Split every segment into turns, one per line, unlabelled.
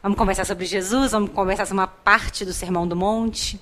Vamos conversar sobre Jesus, vamos conversar sobre uma parte do Sermão do Monte.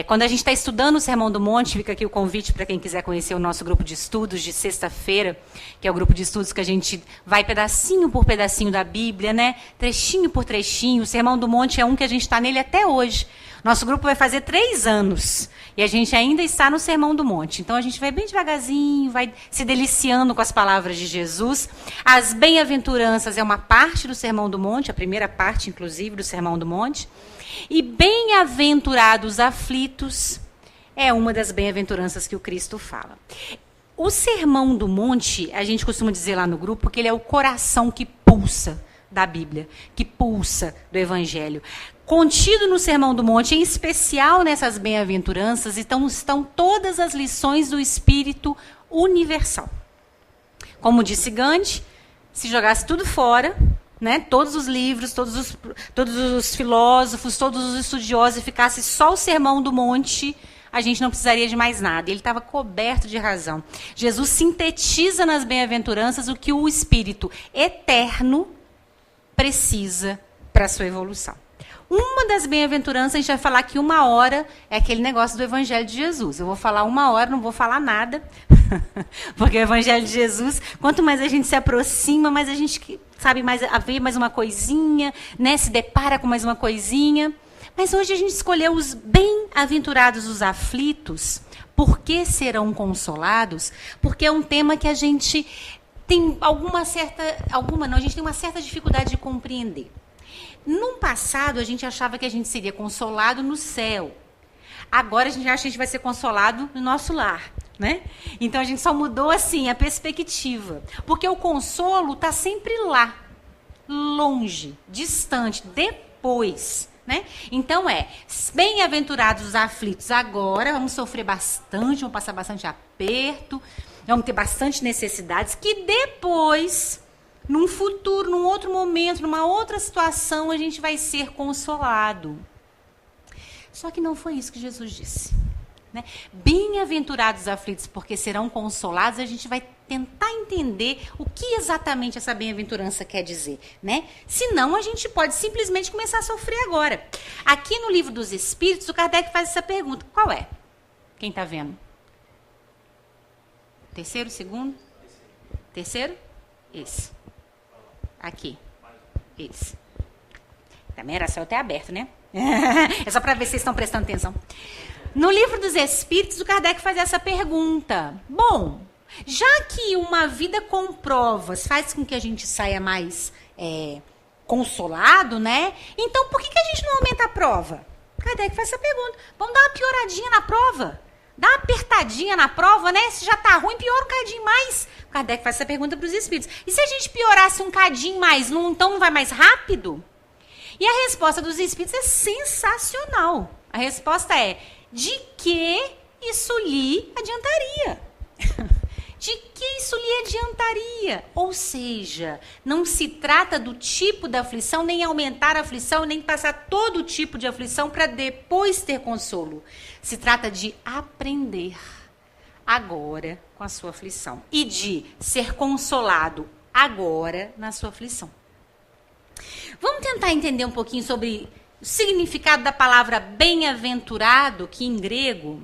Quando a gente está estudando o Sermão do Monte, fica aqui o convite para quem quiser conhecer o nosso grupo de estudos de sexta-feira, que é o grupo de estudos que a gente vai pedacinho por pedacinho da Bíblia, né? Trechinho por trechinho. O Sermão do Monte é um que a gente está nele até hoje. Nosso grupo vai fazer 3 anos e a gente ainda está no Sermão do Monte. Então, a gente vai bem devagarzinho, vai se deliciando com as palavras de Jesus. As bem-aventuranças é uma parte do Sermão do Monte, a primeira parte, inclusive, do Sermão do Monte. E bem-aventurados aflitos é uma das bem-aventuranças que o Cristo fala. O Sermão do Monte, a gente costuma dizer lá no grupo, que ele é o coração que pulsa da Bíblia, que pulsa do Evangelho. Contido no Sermão do Monte, em especial nessas bem-aventuranças, estão todas as lições do Espírito universal. Como disse Gandhi, se jogasse tudo fora, né, todos os livros, todos os filósofos, todos os estudiosos, e ficasse só o Sermão do Monte, a gente não precisaria de mais nada. Ele estava coberto de razão. Jesus sintetiza nas bem-aventuranças o que o Espírito eterno precisa para a sua evolução. Uma das bem-aventuranças, a gente vai falar aqui 1 hora, é aquele negócio do Evangelho de Jesus. Eu vou falar 1 hora, não vou falar nada, porque o Evangelho de Jesus, quanto mais a gente se aproxima, mais a gente sabe mais a ver mais uma coisinha, né? Se depara com mais uma coisinha. Mas hoje a gente escolheu os bem-aventurados os aflitos. Por que serão consolados? Porque é um tema que a gente tem a gente tem uma certa dificuldade de compreender. No passado, a gente achava que a gente seria consolado no céu. Agora, a gente acha que a gente vai ser consolado no nosso lar, né? Então, a gente só mudou, assim, a perspectiva. Porque o consolo está sempre lá, longe, distante, depois, né? Então, bem-aventurados os aflitos agora, vamos sofrer bastante, vamos passar bastante aperto, vamos ter bastante necessidades, que depois, num futuro, num outro momento, numa outra situação, a gente vai ser consolado. Só que não foi isso que Jesus disse, né? Bem-aventurados os aflitos, porque serão consolados. A gente vai tentar entender o que exatamente essa bem-aventurança quer dizer, né? Senão, a gente pode simplesmente começar a sofrer agora. Aqui no Livro dos Espíritos, o Kardec faz essa pergunta. Qual é? Quem está vendo? Terceiro, segundo? Terceiro? Esse. Aqui. Esse. Também era céu até aberto, né? É só para ver se vocês estão prestando atenção. No Livro dos Espíritos, o Kardec faz essa pergunta. Bom, já que uma vida com provas faz com que a gente saia mais consolado, né? Então, por que a gente não aumenta a prova? O Kardec faz essa pergunta. Vamos dar uma pioradinha na prova? Dá uma apertadinha na prova, né? Se já tá ruim, piora um cadinho mais. O Kardec faz essa pergunta para os espíritos. E se a gente piorasse um cadinho mais, então não vai mais rápido? E a resposta dos espíritos é sensacional. A resposta é: de que isso lhe adiantaria? De que isso lhe adiantaria? Ou seja, não se trata do tipo da aflição, nem aumentar a aflição, nem passar todo tipo de aflição para depois ter consolo. Se trata de aprender agora com a sua aflição e de ser consolado agora na sua aflição. Vamos tentar entender um pouquinho sobre o significado da palavra bem-aventurado, que em grego...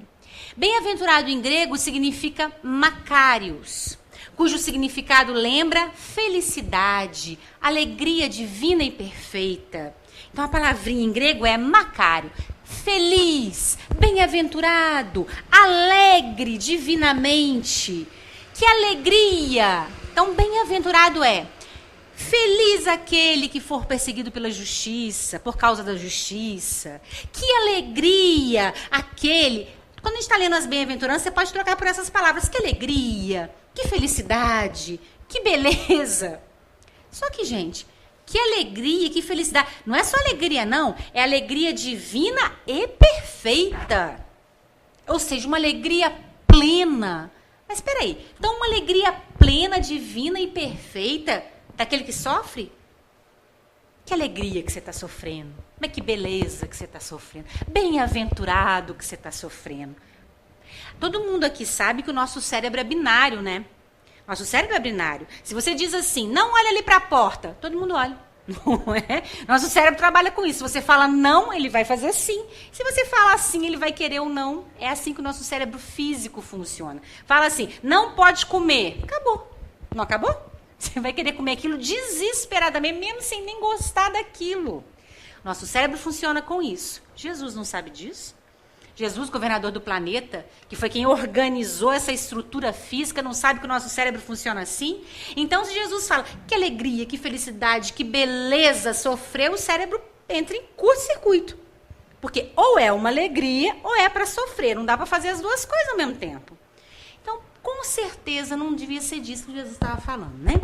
Bem-aventurado em grego significa makarios, cujo significado lembra felicidade, alegria divina e perfeita. Então, a palavrinha em grego é makário, feliz, bem-aventurado, alegre divinamente. Que alegria! Então, bem-aventurado é feliz aquele que for perseguido pela justiça, por causa da justiça. Que alegria aquele... Quando a gente está lendo as bem-aventuranças, você pode trocar por essas palavras. Que alegria, que felicidade, que beleza. Só que, gente, que alegria, que felicidade. Não é só alegria, não. É alegria divina e perfeita. Ou seja, uma alegria plena. Mas espera aí. Então, uma alegria plena, divina e perfeita daquele que sofre? Que alegria que você está sofrendo. Mas que beleza que você está sofrendo. Bem-aventurado que você está sofrendo. Todo mundo aqui sabe que o nosso cérebro é binário, né? Nosso cérebro é binário. Se você diz assim, não olha ali para a porta, todo mundo olha. Não é? Nosso cérebro trabalha com isso. Se você fala não, ele vai fazer sim. Se você fala assim, ele vai querer ou não. É assim que o nosso cérebro físico funciona. Fala assim, não pode comer. Acabou. Não acabou? Você vai querer comer aquilo desesperadamente, mesmo sem nem gostar daquilo. Nosso cérebro funciona com isso. Jesus não sabe disso? Jesus, governador do planeta, que foi quem organizou essa estrutura física, não sabe que o nosso cérebro funciona assim? Então, se Jesus fala que alegria, que felicidade, que beleza sofrer, o cérebro entra em curto-circuito. Porque ou é uma alegria ou é para sofrer. Não dá para fazer as duas coisas ao mesmo tempo. Então, com certeza, não devia ser disso que Jesus estava falando, né?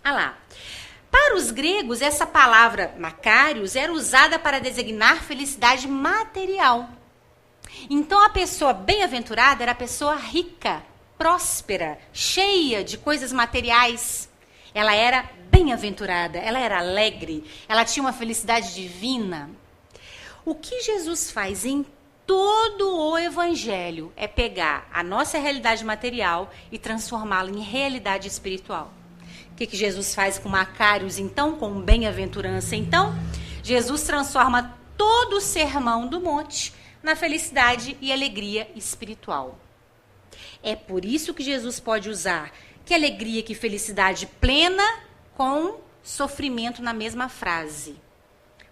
Ah lá. Para os gregos, essa palavra Makarios era usada para designar felicidade material. Então, a pessoa bem-aventurada era a pessoa rica, próspera, cheia de coisas materiais. Ela era bem-aventurada, ela era alegre, ela tinha uma felicidade divina. O que Jesus faz em todo o Evangelho é pegar a nossa realidade material e transformá-la em realidade espiritual. O que Jesus faz com Makarios, então, com bem-aventurança? Então, Jesus transforma todo o sermão do monte na felicidade e alegria espiritual. É por isso que Jesus pode usar que alegria, que felicidade plena com sofrimento na mesma frase.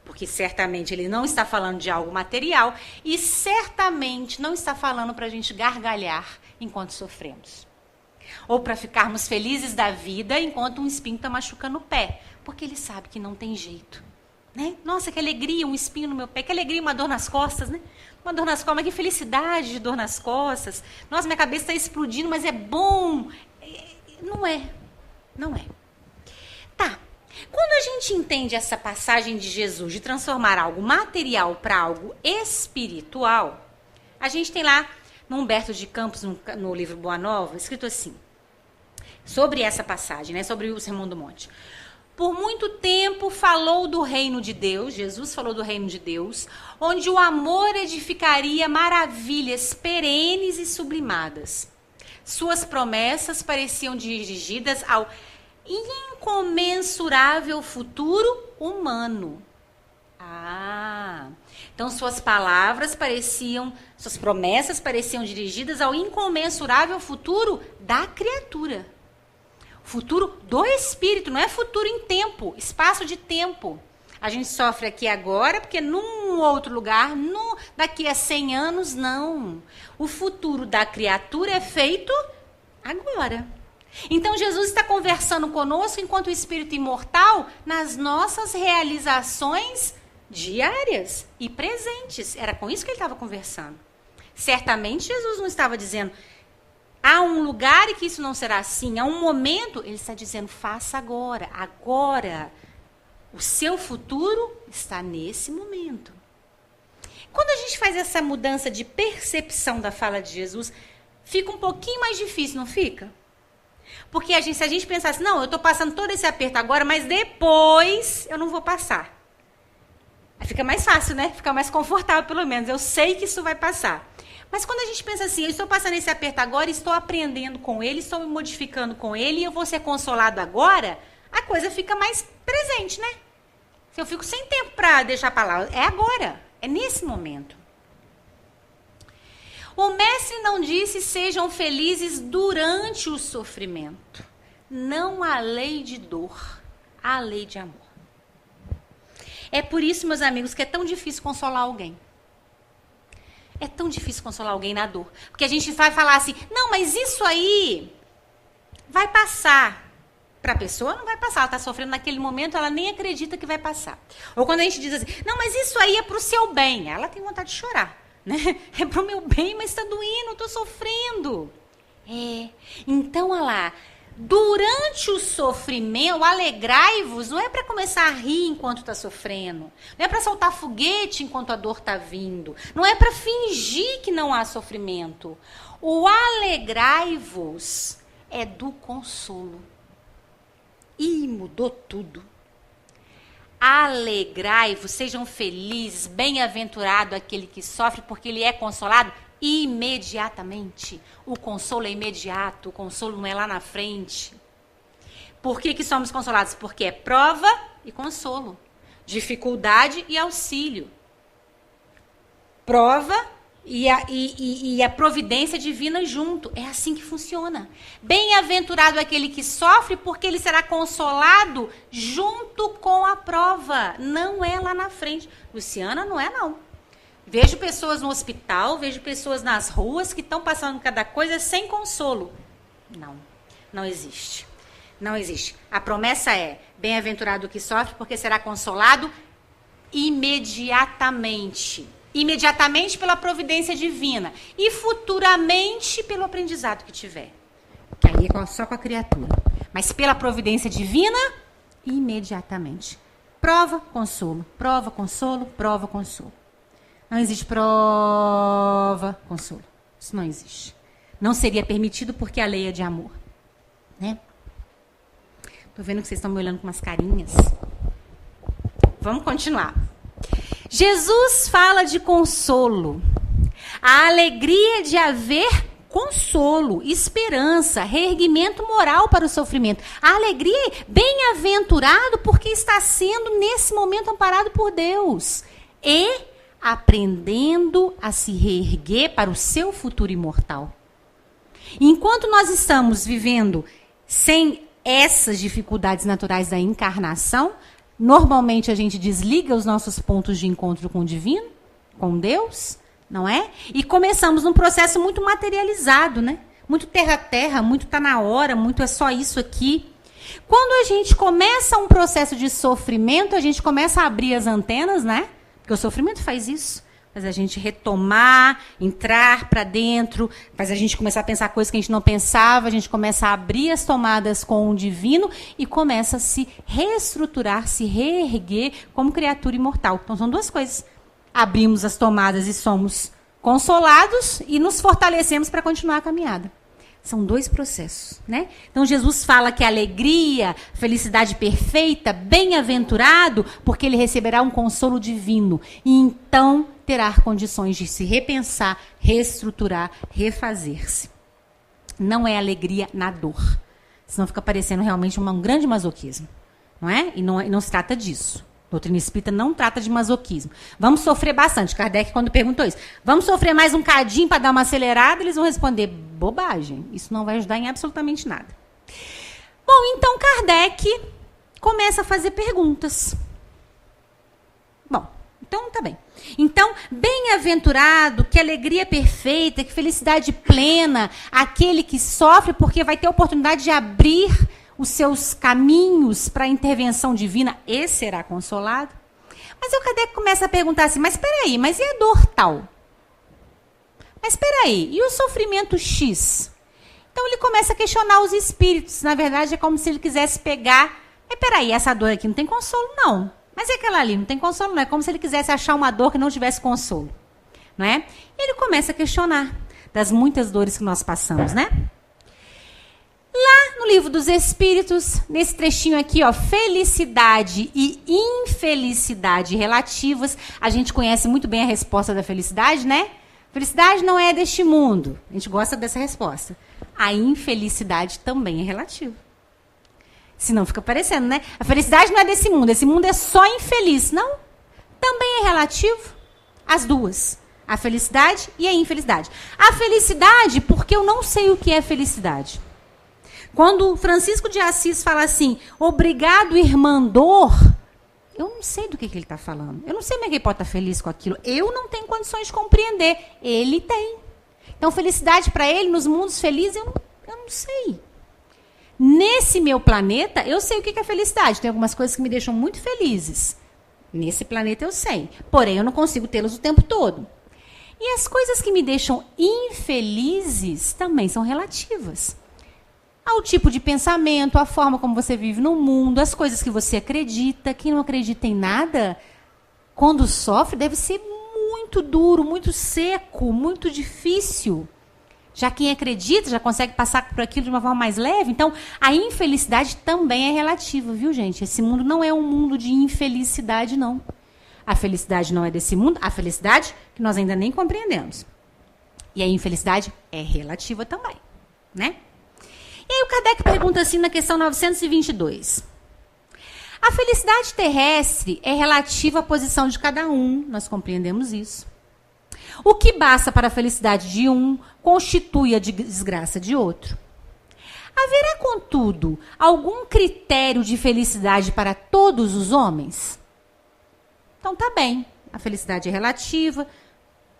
Porque certamente ele não está falando de algo material e certamente não está falando para a gente gargalhar enquanto sofremos. Ou para ficarmos felizes da vida enquanto um espinho está machucando o pé. Porque ele sabe que não tem jeito. Né? Nossa, que alegria, um espinho no meu pé. Que alegria, uma dor nas costas. Né? Uma dor nas costas, mas que felicidade de dor nas costas. Nossa, minha cabeça está explodindo, mas é bom. Não é. Não é. Tá. Quando a gente entende essa passagem de Jesus de transformar algo material para algo espiritual, a gente tem lá no Humberto de Campos, no livro Boa Nova, escrito assim, sobre essa passagem, né, sobre o Sermão do Monte. Por muito tempo falou do reino de Deus, Jesus falou do reino de Deus, onde o amor edificaria maravilhas perenes e sublimadas. Suas promessas pareciam dirigidas ao incomensurável futuro humano. Então suas promessas pareciam dirigidas ao incomensurável futuro da criatura. Futuro do espírito, não é futuro em tempo, espaço de tempo. A gente sofre aqui agora, porque num outro lugar, daqui a 100 anos, não. O futuro da criatura é feito agora. Então, Jesus está conversando conosco enquanto espírito imortal nas nossas realizações diárias e presentes. Era com isso que ele estava conversando. Certamente, Jesus não estava dizendo, há um lugar e que isso não será assim, há um momento, ele está dizendo, faça agora, agora. O seu futuro está nesse momento. Quando a gente faz essa mudança de percepção da fala de Jesus, fica um pouquinho mais difícil, não fica? Porque se a gente pensasse, não, eu estou passando todo esse aperto agora, mas depois eu não vou passar. Aí fica mais fácil, né? Fica mais confortável, pelo menos. Eu sei que isso vai passar. Mas quando a gente pensa assim, eu estou passando esse aperto agora, estou aprendendo com ele, estou me modificando com ele, e eu vou ser consolado agora, a coisa fica mais presente, né? Eu fico sem tempo para deixar para lá. É agora, é nesse momento. O mestre não disse sejam felizes durante o sofrimento. Não há lei de dor, há lei de amor. É por isso, meus amigos, que é tão difícil consolar alguém. É tão difícil consolar alguém na dor. Porque a gente vai falar assim, não, mas isso aí vai passar. Para a pessoa não vai passar, ela está sofrendo naquele momento, ela nem acredita que vai passar. Ou quando a gente diz assim, não, mas isso aí é para o seu bem. Ela tem vontade de chorar. Né? É para o meu bem, mas está doendo, estou sofrendo. Então, olha lá, durante o sofrimento, alegrai-vos, não é para começar a rir enquanto está sofrendo, não é para soltar foguete enquanto a dor está vindo, não é para fingir que não há sofrimento. O alegrai-vos é do consolo. E mudou tudo. Alegrai-vos, sejam felizes, bem-aventurado aquele que sofre, porque ele é consolado imediatamente. O consolo é imediato, o consolo não é lá na frente. Por que somos consolados? Porque é prova e consolo. Dificuldade e auxílio. Prova e a providência divina junto. É assim que funciona. Bem-aventurado aquele que sofre, porque ele será consolado junto com a prova. Não é lá na frente. Luciana, não é não. Vejo pessoas no hospital, vejo pessoas nas ruas que estão passando cada coisa sem consolo. Não existe. Não existe. A promessa é: bem-aventurado o que sofre, porque será consolado imediatamente. Imediatamente pela providência divina. E futuramente pelo aprendizado que tiver. Que aí é só com a criatura. Mas pela providência divina, imediatamente. Prova, consolo. Prova, consolo, prova, consolo. Não existe prova, consolo. Isso não existe. Não seria permitido porque a lei é de amor. Né? Tô vendo que vocês estão me olhando com umas carinhas. Vamos continuar. Jesus fala de consolo. A alegria de haver consolo, esperança, reerguimento moral para o sofrimento. A alegria é bem-aventurado porque está sendo nesse momento amparado por Deus. E aprendendo a se reerguer para o seu futuro imortal. Enquanto nós estamos vivendo sem essas dificuldades naturais da encarnação, normalmente a gente desliga os nossos pontos de encontro com o divino, com Deus, não é? E começamos num processo muito materializado, né? Muito terra-terra, muito tá na hora, muito é só isso aqui. Quando a gente começa um processo de sofrimento, a gente começa a abrir as antenas, né? Porque o sofrimento faz isso. Faz a gente retomar, entrar para dentro, faz a gente começar a pensar coisas que a gente não pensava, a gente começa a abrir as tomadas com o divino e começa a se reestruturar, se reerguer como criatura imortal. Então são duas coisas. Abrimos as tomadas e somos consolados e nos fortalecemos para continuar a caminhada. São dois processos, né? Então Jesus fala que a alegria, felicidade perfeita, bem-aventurado, porque ele receberá um consolo divino. E então terá condições de se repensar, reestruturar, refazer-se. Não é alegria na dor. Senão fica parecendo realmente um grande masoquismo. Não é? E não se trata disso. A doutrina espírita não trata de masoquismo. Vamos sofrer bastante. Kardec, quando perguntou isso, vamos sofrer mais um cadinho para dar uma acelerada? Eles vão responder, bobagem. Isso não vai ajudar em absolutamente nada. Bom, então Kardec começa a fazer perguntas. Bom, então tá bem. Então, bem-aventurado, que alegria perfeita, que felicidade plena, aquele que sofre porque vai ter a oportunidade de abrir os seus caminhos para a intervenção divina e será consolado. Mas o Kardec começa a perguntar assim, mas espera aí, mas e a dor tal? Mas espera aí, e o sofrimento X? Então ele começa a questionar os espíritos. Na verdade, é como se ele quisesse pegar, mas espera aí, essa dor aqui não tem consolo não. Mas é aquela ali, não tem consolo não. É como se ele quisesse achar uma dor que não tivesse consolo. Não é? E ele começa a questionar das muitas dores que nós passamos, né? Lá no Livro dos Espíritos, nesse trechinho aqui, ó, felicidade e infelicidade relativas, a gente conhece muito bem a resposta da felicidade, né? Felicidade não é deste mundo. A gente gosta dessa resposta. A infelicidade também é relativa. Senão fica parecendo, né? A felicidade não é desse mundo. Esse mundo é só infeliz. Não. Também é relativo. As duas. A felicidade e a infelicidade. A felicidade, porque eu não sei o que é felicidade. Quando Francisco de Assis fala assim, obrigado, irmã dor, eu não sei do que ele está falando. Eu não sei como é que ele pode estar feliz com aquilo. Eu não tenho condições de compreender. Ele tem. Então, felicidade para ele, nos mundos felizes, eu não sei. Nesse meu planeta, eu sei o que é felicidade. Tem algumas coisas que me deixam muito felizes. Nesse planeta eu sei. Porém, eu não consigo tê-las o tempo todo. E as coisas que me deixam infelizes também são relativas. Ao tipo de pensamento, a forma como você vive no mundo, as coisas que você acredita. Quem não acredita em nada, quando sofre, deve ser muito duro, muito seco, muito difícil. Já quem acredita, já consegue passar por aquilo de uma forma mais leve. Então, a infelicidade também é relativa, viu, gente? Esse mundo não é um mundo de infelicidade, não. A felicidade não é desse mundo, a felicidade que nós ainda nem compreendemos. E a infelicidade é relativa também, né? E aí o Kardec pergunta assim na questão 922. A felicidade terrestre é relativa à posição de cada um, nós compreendemos isso. O que basta para a felicidade de um constitui a desgraça de outro. Haverá, contudo, algum critério de felicidade para todos os homens? Então tá bem, a felicidade é relativa,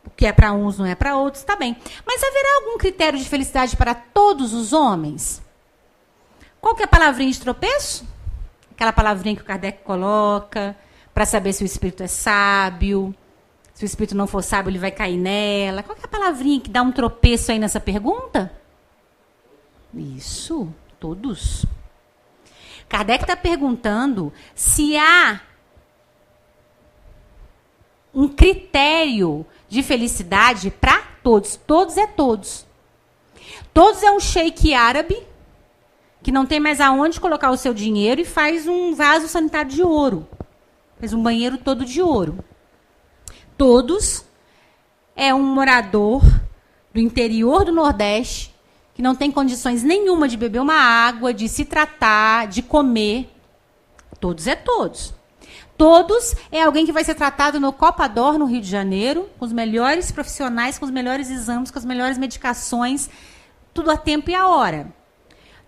o que é para uns não é para outros, tá bem. Mas haverá algum critério de felicidade para todos os homens? Qual que é a palavrinha de tropeço? Aquela palavrinha que o Kardec coloca para saber se o espírito é sábio. Se o espírito não for sábio, ele vai cair nela. Qual que é a palavrinha que dá um tropeço aí nessa pergunta? Isso, todos. Kardec está perguntando se há um critério de felicidade para todos. Todos é todos. Todos é um sheik árabe que não tem mais aonde colocar o seu dinheiro e faz um vaso sanitário de ouro. Faz um banheiro todo de ouro. Todos é um morador do interior do Nordeste que não tem condições nenhuma de beber uma água, de se tratar, de comer. Todos é todos. Todos é alguém que vai ser tratado no Copador, no Rio de Janeiro, com os melhores profissionais, com os melhores exames, com as melhores medicações, tudo a tempo e a hora.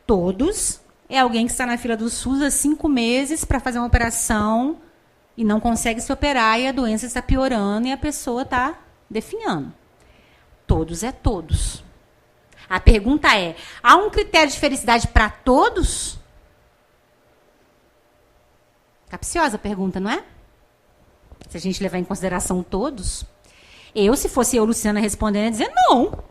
Todos é alguém que está na fila do SUS há 5 meses para fazer uma operação e não consegue se operar e a doença está piorando e a pessoa está definhando. Todos é todos. A pergunta é, há um critério de felicidade para todos? Capciosa a pergunta, não é? Se a gente levar em consideração todos. Se fosse eu, Luciana, respondendo, ia dizer não.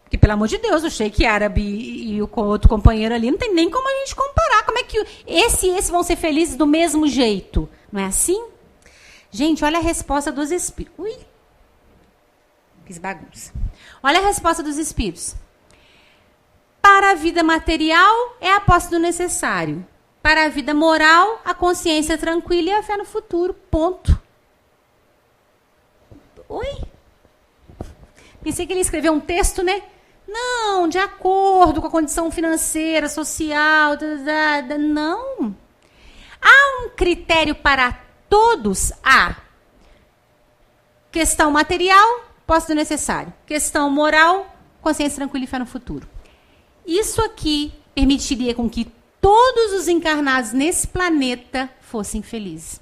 Porque, pelo amor de Deus, o sheik árabe e o outro companheiro ali não tem nem como a gente comparar. Como é que esse e esse vão ser felizes do mesmo jeito? Não é assim? Gente, olha a resposta dos espíritos. Ui, fiz bagunça. Olha a resposta dos espíritos. Para a vida material, é a posse do necessário. Para a vida moral, a consciência tranquila e a fé no futuro. Ponto. Oi? Pensei que ele escreveu um texto, né? Não, de acordo com a condição financeira, social, não. Há um critério para todos? Há. Questão material, posse do necessário. Questão moral, consciência tranquila e fé no futuro. Isso aqui permitiria com que todos os encarnados nesse planeta fossem felizes.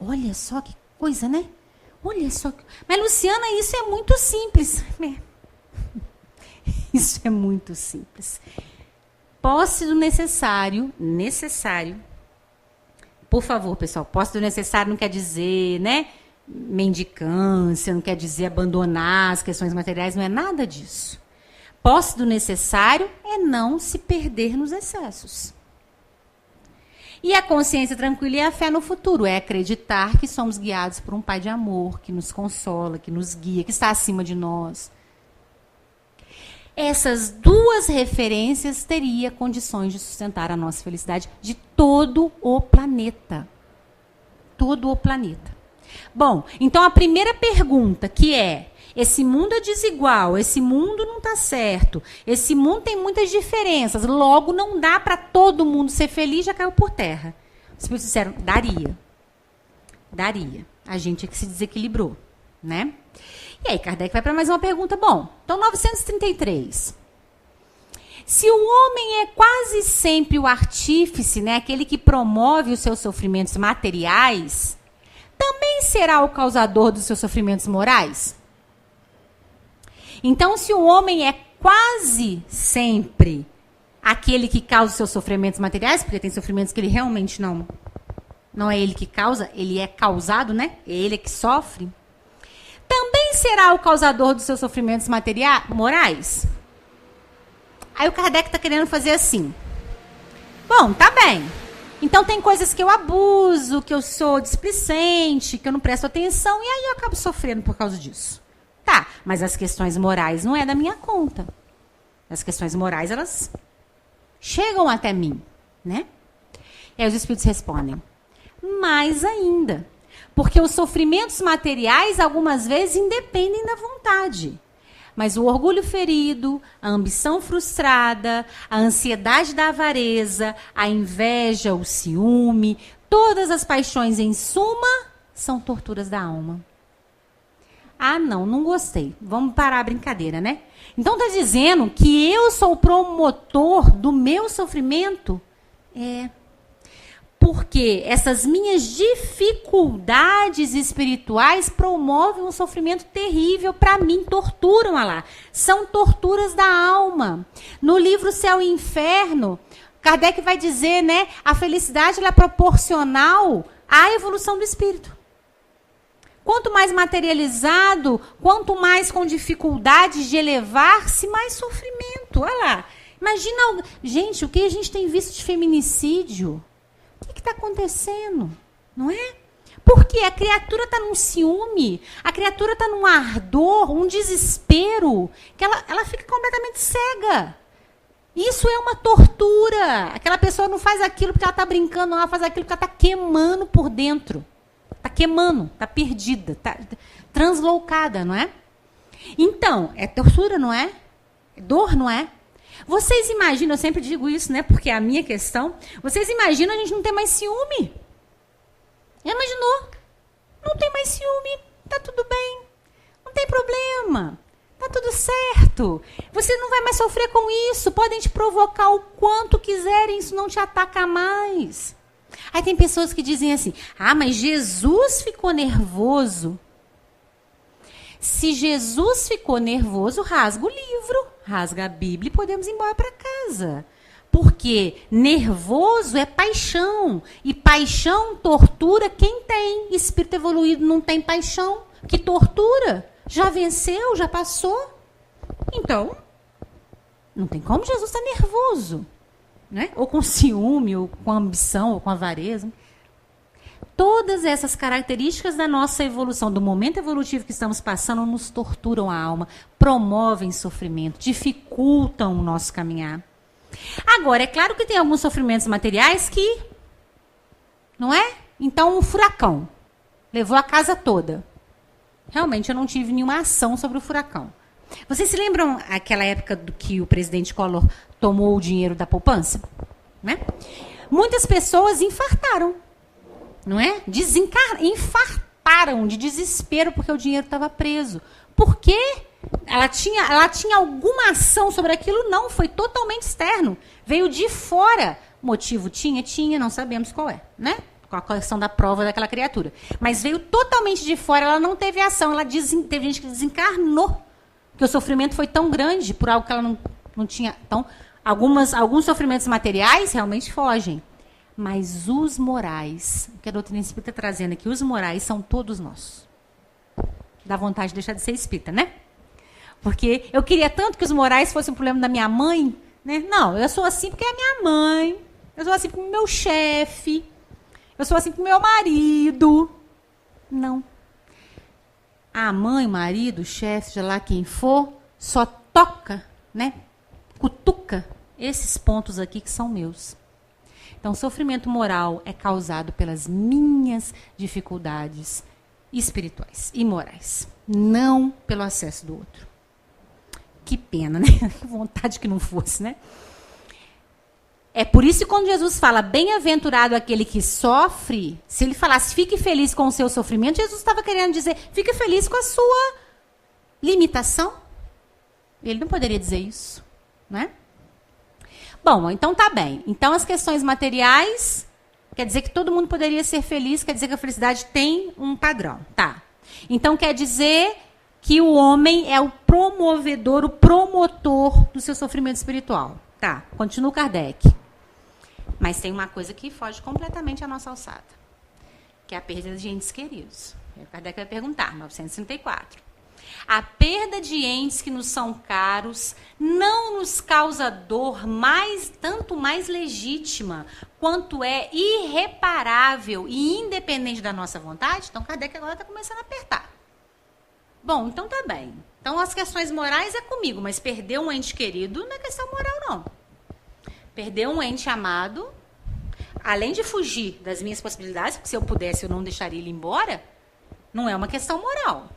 Olha só que coisa, né? Olha só. Mas, Luciana, isso é muito simples. Isso é muito simples. Posse do necessário. Por favor, pessoal, posse do necessário não quer dizer, né? Mendicância, não quer dizer abandonar as questões materiais, não é nada disso. Posse do necessário é não se perder nos excessos. E a consciência tranquila e a fé no futuro é acreditar que somos guiados por um Pai de amor, que nos consola, que nos guia, que está acima de nós. Essas duas referências teriam condições de sustentar a nossa felicidade de todo o planeta. Todo o planeta. Bom, então a primeira pergunta, que é: esse mundo é desigual, esse mundo não está certo, esse mundo tem muitas diferenças, logo não dá para todo mundo ser feliz, já caiu por terra. Os espíritos disseram, daria. Daria. A gente é que se desequilibrou, né? E aí Kardec vai para mais uma pergunta. Bom, então 933. Se o homem é quase sempre o artífice, né, aquele que promove os seus sofrimentos materiais, também será o causador dos seus sofrimentos morais? Então, se o homem é quase sempre aquele que causa os seus sofrimentos materiais, porque tem sofrimentos que ele realmente não é ele que causa, ele é causado, né? É ele que sofre. Também será o causador dos seus sofrimentos morais? Aí o Kardec está querendo fazer assim. Bom, tá bem. Então tem coisas que eu abuso, que eu sou displicente, que eu não presto atenção, e aí eu acabo sofrendo por causa disso. Tá, mas as questões morais não é da minha conta. As questões morais, elas chegam até mim, né? E aí os espíritos respondem, mais ainda, porque os sofrimentos materiais, algumas vezes, independem da vontade. Mas o orgulho ferido, a ambição frustrada, a ansiedade da avareza, a inveja, o ciúme, todas as paixões em suma, são torturas da alma. Ah, não gostei. Vamos parar a brincadeira, né? Então está dizendo que eu sou o promotor do meu sofrimento? Porque essas minhas dificuldades espirituais promovem um sofrimento terrível para mim, torturam lá. São torturas da alma. No livro Céu e Inferno, Kardec vai dizer, né, a felicidade ela é proporcional à evolução do espírito. Quanto mais materializado, quanto mais com dificuldades de elevar-se, mais sofrimento. Olha lá. Imagina, gente, o que a gente tem visto de feminicídio? O que está acontecendo? Não é? Porque a criatura está num ciúme, a criatura está num ardor, um desespero, que ela fica completamente cega. Isso é uma tortura. Aquela pessoa não faz aquilo porque ela está brincando, ela faz aquilo porque ela está queimando por dentro. Está queimando, está perdida, está translocada, não é? Então, é tortura, não é? É dor, não é? Vocês imaginam, eu sempre digo isso, né? Porque é a minha questão. Vocês imaginam a gente não ter mais ciúme? Já imaginou? Não tem mais ciúme, tá tudo bem. Não tem problema. Tá tudo certo. Você não vai mais sofrer com isso. Podem te provocar o quanto quiserem, isso não te ataca mais. Aí tem pessoas que dizem assim, mas Jesus ficou nervoso. Se Jesus ficou nervoso, rasga o livro, rasga a Bíblia e podemos ir embora para casa. Porque nervoso é paixão. E paixão tortura quem tem. Espírito evoluído não tem paixão. Que tortura. Já venceu, já passou. Então, não tem como Jesus estar nervoso. Né? Ou com ciúme, ou com ambição, ou com avareza. Todas essas características da nossa evolução, do momento evolutivo que estamos passando, nos torturam a alma, promovem sofrimento, dificultam o nosso caminhar. Agora, é claro que tem alguns sofrimentos materiais que, não é? Então, um furacão levou a casa toda. Realmente, eu não tive nenhuma ação sobre o furacão. Vocês se lembram aquela época do que o presidente Collor tomou o dinheiro da poupança? Né? Muitas pessoas infartaram, não é? Infartaram de desespero porque o dinheiro estava preso. Por quê? Ela tinha alguma ação sobre aquilo? Não, foi totalmente externo. Veio de fora. Motivo tinha, não sabemos qual é, né? Com a questão da prova daquela criatura. Mas veio totalmente de fora, ela não teve ação. Teve gente que desencarnou. Porque o sofrimento foi tão grande por algo que ela não tinha. Então, alguns sofrimentos materiais realmente fogem. Mas os morais, o que a doutrina espírita está trazendo aqui, os morais são todos nossos. Dá vontade de deixar de ser espírita, né? Porque eu queria tanto que os morais fossem um problema da minha mãe, né? Não, eu sou assim porque é a minha mãe. Eu sou assim porque é o meu chefe. Eu sou assim porque é o meu marido. Não. A mãe, o marido, o chefe, seja lá quem for, só toca, né? Cutuca esses pontos aqui que são meus. Então, o sofrimento moral é causado pelas minhas dificuldades espirituais e morais, não pelo acesso do outro. Que pena, né? Que vontade que não fosse, né? É por isso que quando Jesus fala, bem-aventurado aquele que sofre, se ele falasse, fique feliz com o seu sofrimento, Jesus estava querendo dizer, fique feliz com a sua limitação. Ele não poderia dizer isso, né? Bom, então tá bem. Então as questões materiais, quer dizer que todo mundo poderia ser feliz, quer dizer que a felicidade tem um padrão, tá? Então quer dizer que o homem é o promovedor, o promotor do seu sofrimento espiritual. Tá, continua Kardec. Mas tem uma coisa que foge completamente à nossa alçada, que é a perda de entes queridos. O Kardec vai perguntar, 934. A perda de entes que nos são caros não nos causa dor tanto mais legítima, quanto é irreparável e independente da nossa vontade? Então, Kardec agora está começando a apertar. Bom, então tá bem. Então, as questões morais é comigo, mas perder um ente querido não é questão moral, não. Perder um ente amado, além de fugir das minhas possibilidades, porque se eu pudesse eu não deixaria ele embora, não é uma questão moral.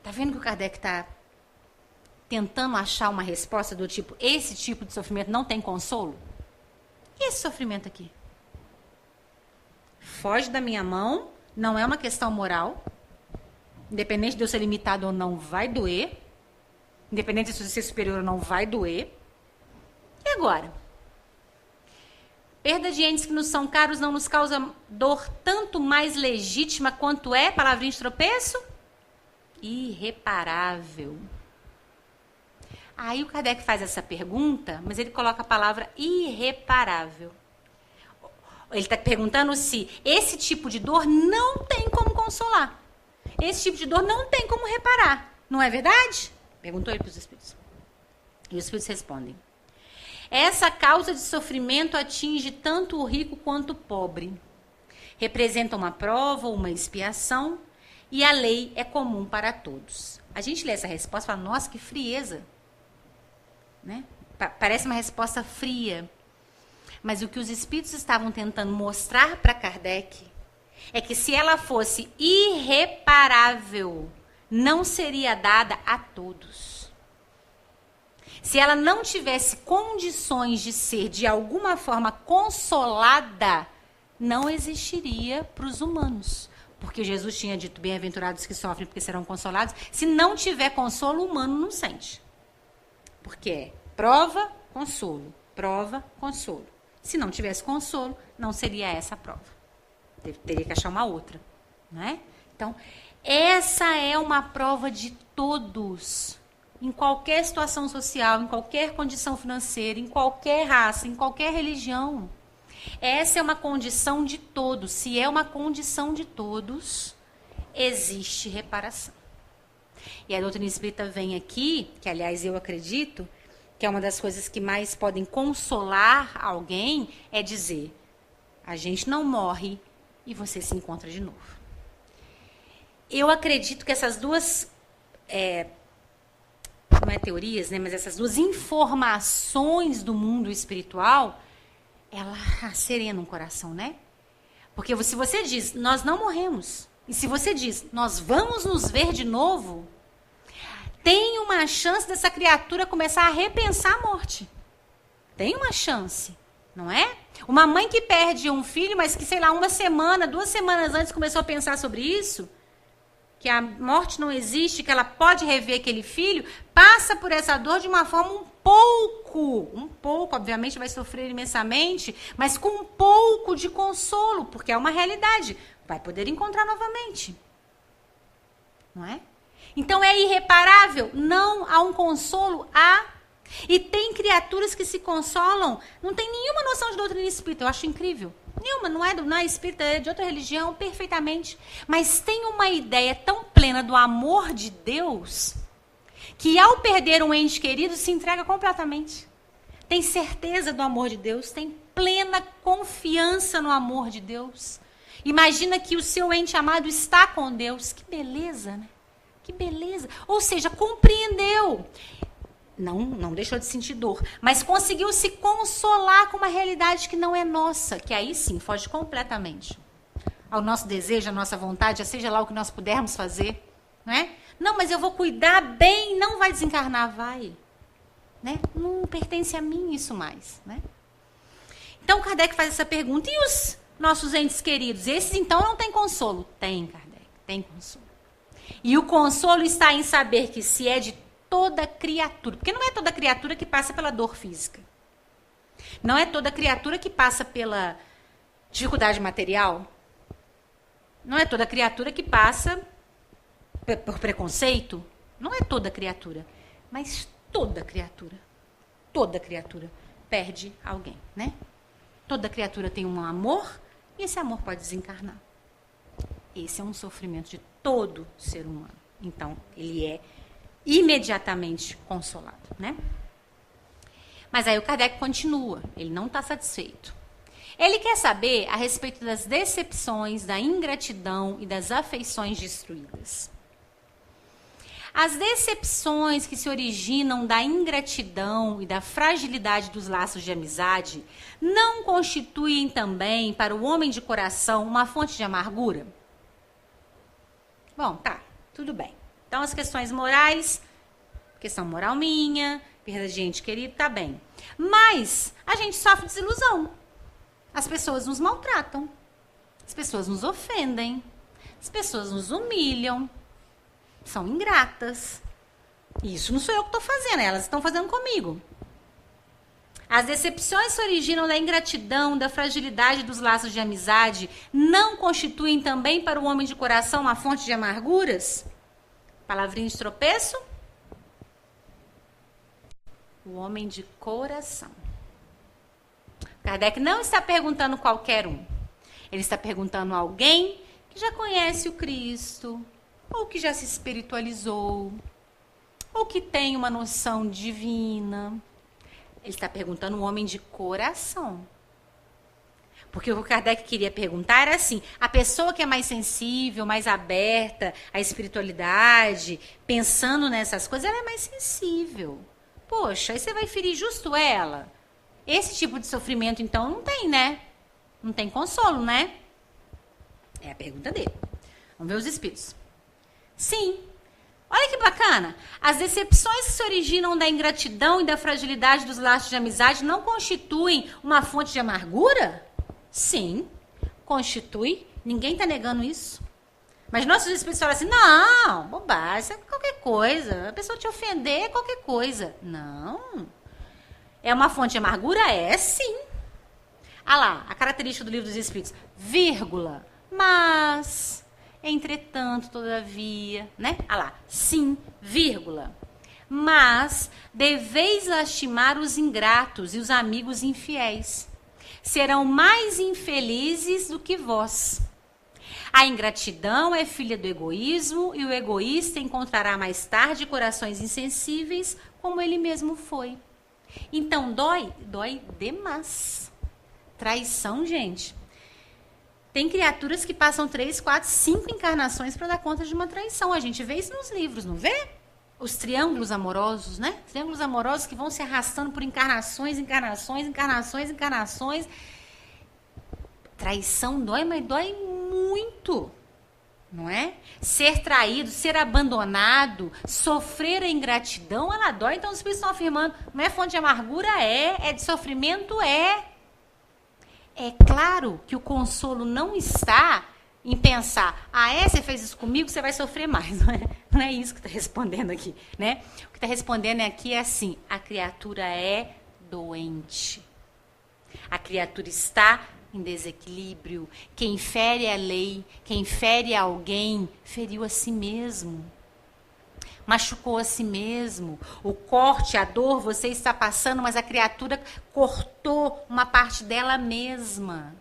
Tá vendo que o Kardec está tentando achar uma resposta do tipo, esse tipo de sofrimento não tem consolo? E esse sofrimento aqui? Foge da minha mão, não é uma questão moral. Independente de eu ser limitado ou não, vai doer. Independente de eu ser superior ou não, vai doer. E agora? Perda de entes que nos são caros não nos causa dor tanto mais legítima quanto é, palavrinha de tropeço? Irreparável. Aí o Kardec faz essa pergunta, mas ele coloca a palavra irreparável. Ele está perguntando se esse tipo de dor não tem como consolar. Esse tipo de dor não tem como reparar. Não é verdade? Perguntou ele para os espíritos. E os espíritos respondem. Essa causa de sofrimento atinge tanto o rico quanto o pobre. Representa uma prova ou uma expiação e a lei é comum para todos. A gente lê essa resposta e fala, nossa, que frieza. Né? Parece uma resposta fria. Mas o que os espíritos estavam tentando mostrar para Kardec é que se ela fosse irreparável, não seria dada a todos. Se ela não tivesse condições de ser, de alguma forma, consolada, não existiria para os humanos. Porque Jesus tinha dito, bem-aventurados que sofrem porque serão consolados. Se não tiver consolo, o humano não sente. Porque é prova, consolo. Prova, consolo. Se não tivesse consolo, não seria essa a prova. Teria que achar uma outra. Não é? Então, essa é uma prova de todos. Em qualquer situação social, em qualquer condição financeira, em qualquer raça, em qualquer religião. Essa é uma condição de todos. Se é uma condição de todos, existe reparação. E a doutrina espírita vem aqui, que aliás eu acredito, que é uma das coisas que mais podem consolar alguém, é dizer, a gente não morre e você se encontra de novo. Eu acredito que essas duas, não é teorias, né, mas essas duas informações do mundo espiritual, ela serena um coração, né? Porque se você diz, nós não morremos, e se você diz, nós vamos nos ver de novo, tem uma chance dessa criatura começar a repensar a morte. Tem uma chance, não é? Uma mãe que perde um filho, mas que, sei lá, 1 semana, 2 semanas antes começou a pensar sobre isso, que a morte não existe, que ela pode rever aquele filho, passa por essa dor de uma forma um pouco, obviamente vai sofrer imensamente, mas com um pouco de consolo, porque é uma realidade, vai poder encontrar novamente. Não é? Então é irreparável? Não, há um consolo? Há. E tem criaturas que se consolam, não tem nenhuma noção de doutrina espírita, eu acho incrível. Nenhuma, não é espírita, é de outra religião, perfeitamente. Mas tem uma ideia tão plena do amor de Deus, que ao perder um ente querido, se entrega completamente. Tem certeza do amor de Deus, tem plena confiança no amor de Deus. Imagina que o seu ente amado está com Deus. Que beleza, né? Que beleza. Ou seja, compreendeu. Não deixou de sentir dor, mas conseguiu se consolar com uma realidade que não é nossa, que aí sim foge completamente ao nosso desejo, à nossa vontade, seja lá o que nós pudermos fazer, não é? Não, mas eu vou cuidar bem, não vai desencarnar, vai, né? Não pertence a mim isso mais, né? Então Kardec faz essa pergunta, e os nossos entes queridos? Esses então não têm consolo? Tem, Kardec, tem consolo. E o consolo está em saber que se é de toda criatura, porque não é toda criatura que passa pela dor física. Não é toda criatura que passa pela dificuldade material. Não é toda criatura que passa por preconceito. Não é toda criatura. Mas toda criatura perde alguém, né? Toda criatura tem um amor e esse amor pode desencarnar. Esse é um sofrimento de todo ser humano. Então, ele é imediatamente consolado, né? Mas aí o Kardec continua, ele não está satisfeito. Ele quer saber a respeito das decepções, da ingratidão e das afeições destruídas. As decepções que se originam da ingratidão e da fragilidade dos laços de amizade não constituem também, para o homem de coração, uma fonte de amargura? Bom, tá, tudo bem. Então, as questões morais, questão moral minha, perda de gente querida, tá bem. Mas a gente sofre desilusão. As pessoas nos maltratam. As pessoas nos ofendem. As pessoas nos humilham. São ingratas. Isso não sou eu que estou fazendo, elas estão fazendo comigo. As decepções se originam da ingratidão, da fragilidade dos laços de amizade, não constituem também para o homem de coração uma fonte de amarguras? Palavrinha de tropeço? O homem de coração. Kardec não está perguntando qualquer um. Ele está perguntando a alguém que já conhece o Cristo, ou que já se espiritualizou, ou que tem uma noção divina. Ele está perguntando um homem de coração. Porque o que Kardec queria perguntar era assim, a pessoa que é mais sensível, mais aberta à espiritualidade, pensando nessas coisas, ela é mais sensível. Poxa, aí você vai ferir justo ela? Esse tipo de sofrimento, então, não tem, né? Não tem consolo, né? É a pergunta dele. Vamos ver os espíritos. Sim. Olha que bacana. As decepções que se originam da ingratidão e da fragilidade dos laços de amizade não constituem uma fonte de amargura? Sim, constitui. Ninguém está negando isso. Mas nossos espíritos falam assim, não, bobagem, isso é qualquer coisa. A pessoa te ofender é qualquer coisa. Não. É uma fonte de amargura? É, sim. Ah lá, a característica do livro dos espíritos. Vírgula. Mas, entretanto, todavia, né? Ah lá, sim, vírgula. Mas deveis lastimar os ingratos e os amigos infiéis. Serão mais infelizes do que vós. A ingratidão é filha do egoísmo e o egoísta encontrará mais tarde corações insensíveis como ele mesmo foi. Então, dói demais. Traição, gente. Tem criaturas que passam 3, 4, 5 encarnações para dar conta de uma traição. A gente vê isso nos livros, não vê? Os triângulos amorosos, né? Triângulos amorosos que vão se arrastando por encarnações, encarnações, encarnações, encarnações. Traição dói, mas dói muito, não é? Ser traído, ser abandonado, sofrer a ingratidão, ela dói. Então os espíritos estão afirmando, não é fonte de amargura? É de sofrimento? É claro que o consolo não está em pensar, você fez isso comigo, você vai sofrer mais. Não é isso que está respondendo aqui, né? O que está respondendo aqui é assim, a criatura é doente. A criatura está em desequilíbrio. Quem fere a lei, quem fere alguém, feriu a si mesmo. Machucou a si mesmo. O corte, a dor, você está passando, mas a criatura cortou uma parte dela mesma.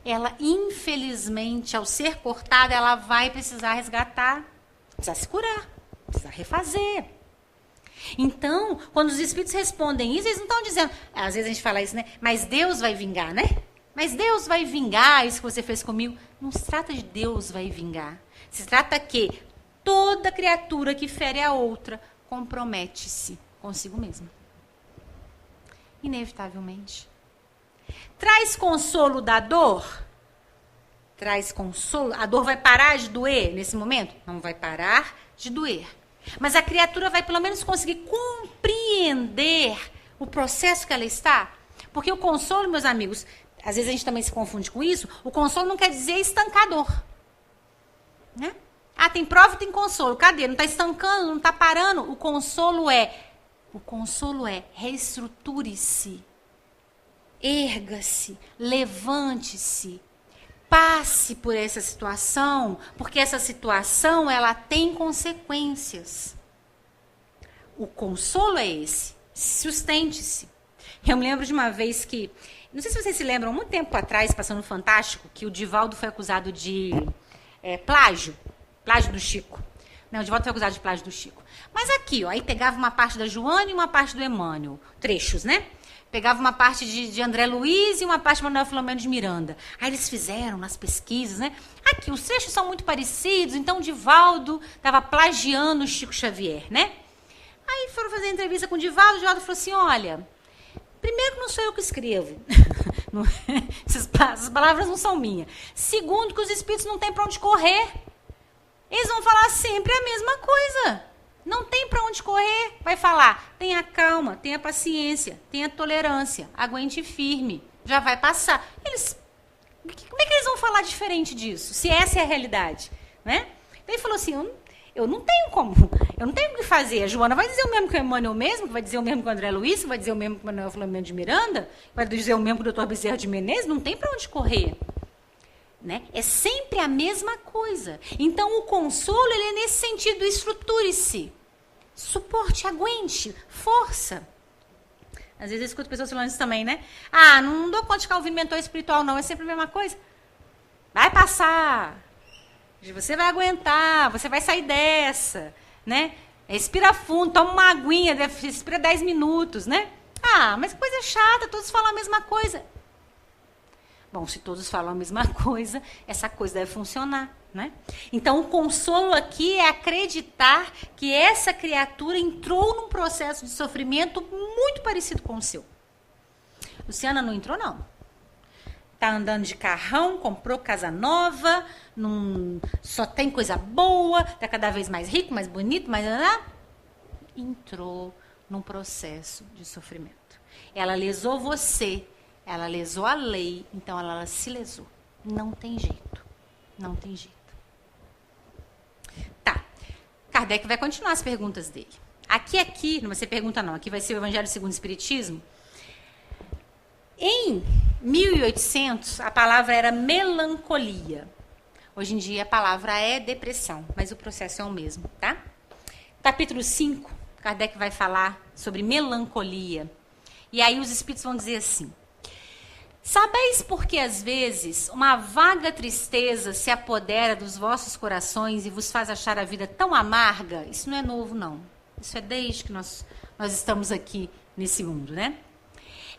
Ela, infelizmente, ao ser cortada, ela vai precisar resgatar, precisar se curar, precisar refazer. Então, quando os espíritos respondem isso, eles não estão dizendo, às vezes a gente fala isso, né? Mas Deus vai vingar, né? Mas Deus vai vingar isso que você fez comigo. Não se trata de Deus vai vingar. Se trata que toda criatura que fere a outra compromete-se consigo mesma. Inevitavelmente. Traz consolo da dor? Traz consolo. A dor vai parar de doer nesse momento? Não vai parar de doer. Mas a criatura vai pelo menos conseguir compreender o processo que ela está. Porque o consolo, meus amigos, às vezes a gente também se confunde com isso, o consolo não quer dizer estancador. Né? Tem prova e tem consolo. Cadê? Não está estancando, não está parando. O consolo é reestruture-se. Erga-se, levante-se, passe por essa situação, porque essa situação ela tem consequências. O consolo é esse, sustente-se. Eu me lembro de uma vez que, não sei se vocês se lembram, muito tempo atrás, passando no Fantástico, que o Divaldo foi acusado de plágio do Chico. Não, o Divaldo foi acusado de plágio do Chico. Mas aqui, aí pegava uma parte da Joana e uma parte do Emmanuel, trechos, né? Pegava uma parte de André Luiz e uma parte de Manuel Filomeno de Miranda. Aí eles fizeram nas pesquisas, né? Aqui, os trechos são muito parecidos, então o Divaldo estava plagiando o Chico Xavier, né? Aí foram fazer entrevista com o Divaldo falou assim, olha, primeiro que não sou eu que escrevo. Essas palavras não são minhas. Segundo, que os espíritos não têm para onde correr. Eles vão falar sempre a mesma coisa. Não tem para onde correr. Vai falar, tenha calma, tenha paciência, tenha tolerância, aguente firme, já vai passar. Como é que eles vão falar diferente disso, se essa é a realidade? Né? Então ele falou assim, eu não tenho o que fazer. A Joana vai dizer o mesmo que o Emmanuel mesmo, vai dizer o mesmo que o André Luiz, vai dizer o mesmo que o Manuel Flamengo de Miranda, vai dizer o mesmo que o Dr. Bezerra de Menezes, não tem para onde correr. Né? É sempre a mesma coisa. Então, o consolo, ele é nesse sentido, estruture-se. Suporte, aguente, força. Às vezes eu escuto pessoas falando isso também, né? Não dou conta de ficar ouvindo mentor espiritual, não. É sempre a mesma coisa. Vai passar. Você vai aguentar, você vai sair dessa. Né? Respira fundo, toma uma aguinha, respira 10 minutos, né? Mas que coisa chata, todos falam a mesma coisa. Bom, se todos falam a mesma coisa, essa coisa deve funcionar, né? Então, o consolo aqui é acreditar que essa criatura entrou num processo de sofrimento muito parecido com o seu. Luciana não entrou, não. Tá andando de carrão, comprou casa nova, só tem coisa boa, tá cada vez mais rico, mais bonito, mais... Entrou num processo de sofrimento. Ela lesou você. Ela lesou a lei, então ela se lesou. Não tem jeito. Não tem jeito. Tá. Kardec vai continuar as perguntas dele. Aqui, não vai ser pergunta não, aqui vai ser o Evangelho segundo o Espiritismo. Em 1800, a palavra era melancolia. Hoje em dia a palavra é depressão, mas o processo é o mesmo, tá? Capítulo 5, Kardec vai falar sobre melancolia. E aí os espíritos vão dizer assim: sabeis por que às vezes uma vaga tristeza se apodera dos vossos corações e vos faz achar a vida tão amarga? Isso não é novo, não. Isso é desde que nós estamos aqui nesse mundo, né?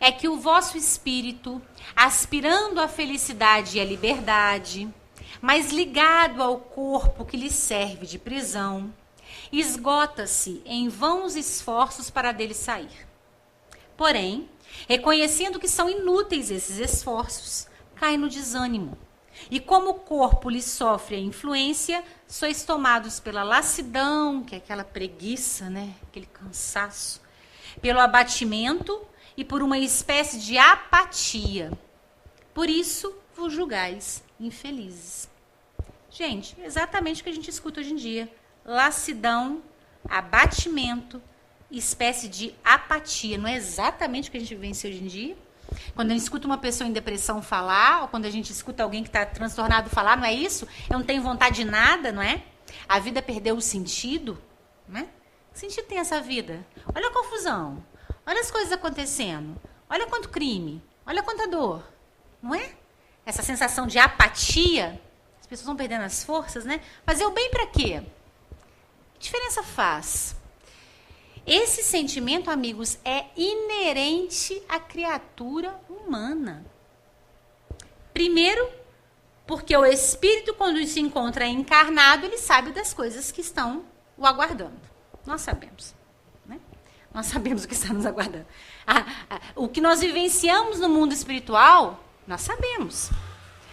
É que o vosso espírito, aspirando à felicidade e à liberdade, mas ligado ao corpo que lhe serve de prisão, esgota-se em vãos esforços para dele sair. Porém, reconhecendo que são inúteis esses esforços, cai no desânimo. E como o corpo lhe sofre a influência, sois tomados pela lassidão, que é aquela preguiça, né? Aquele cansaço, pelo abatimento e por uma espécie de apatia. Por isso vos julgais infelizes. Gente, exatamente o que a gente escuta hoje em dia. Lassidão, abatimento, espécie de apatia. Não é exatamente o que a gente vivencia hoje em dia? Quando a gente escuta uma pessoa em depressão falar, ou quando a gente escuta alguém que está transtornado falar, não é isso? Eu não tenho vontade de nada, não é? A vida perdeu o sentido, né? Que sentido tem essa vida? Olha a confusão, olha as coisas acontecendo, olha quanto crime, olha quanta dor, não é? Essa sensação de apatia, as pessoas vão perdendo as forças, né? Fazer o bem para quê? Que diferença faz? Esse sentimento, amigos, é inerente à criatura humana. Primeiro, porque o espírito, quando se encontra encarnado, ele sabe das coisas que estão o aguardando. Nós sabemos, né? Nós sabemos o que está nos aguardando. O que nós vivenciamos no mundo espiritual, nós sabemos.